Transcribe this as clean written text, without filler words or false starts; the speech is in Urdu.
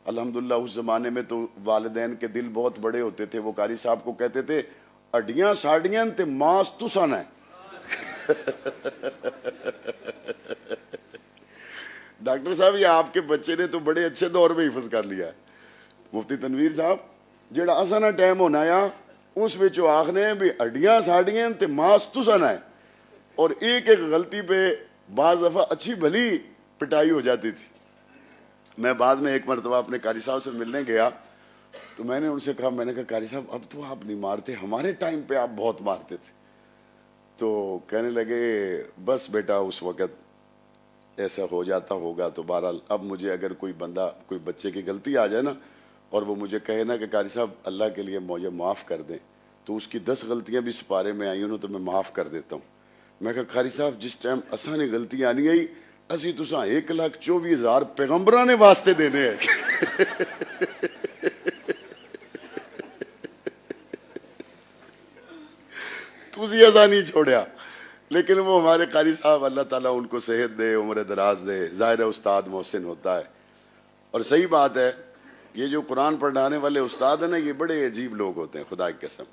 الحمدللہ اس زمانے میں تو والدین کے دل بہت بڑے ہوتے تھے، وہ قاری صاحب کو کہتے تھے اڈیاں ساڑیاں تے ماس تساں ہے۔ ڈاکٹر صاحب یہ آپ کے بچے نے تو بڑے اچھے دور میں حفظ کر لیا ہے۔ مفتی تنویر صاحب جڑا اسانا ٹائم ہونا یا اس وچ آخنے بھی ہڈیاں ساڑیاں تے ماس تساں ہے، اور ایک ایک غلطی پہ بعض دفعہ اچھی بھلی پٹائی ہو جاتی تھی۔ میں بعد میں ایک مرتبہ اپنے قاری صاحب سے ملنے گیا تو میں نے ان سے کہا، میں نے کہا قاری صاحب اب تو آپ نہیں مارتے، ہمارے ٹائم پہ آپ بہت مارتے تھے۔ تو کہنے لگے بس بیٹا اس وقت ایسا ہو جاتا ہوگا، تو بہرحال اب مجھے اگر کوئی بندہ کوئی بچے کی غلطی آ جائے نا اور وہ مجھے کہے نا کہ قاری صاحب اللہ کے لیے مجھے معاف کر دیں، تو اس کی 10 غلطیاں بھی سپارے میں آئی ہوں تو میں معاف کر دیتا ہوں۔ میں کہا قاری صاحب جس ٹائم اساں نے غلطی آنی آئی اسی تساں 1,24,000 پیغمبراں نے واسطے دینے ہیں۔ تسی ایسا نہیں چھوڑیا، لیکن وہ ہمارے قاری صاحب اللہ تعالیٰ ان کو صحت دے، عمر دراز دے، ظاہر ہے استاد محسن ہوتا ہے۔ اور صحیح بات ہے، یہ جو قرآن پڑھانے والے استاد ہیں نا یہ بڑے عجیب لوگ ہوتے ہیں، خدا کی قسم۔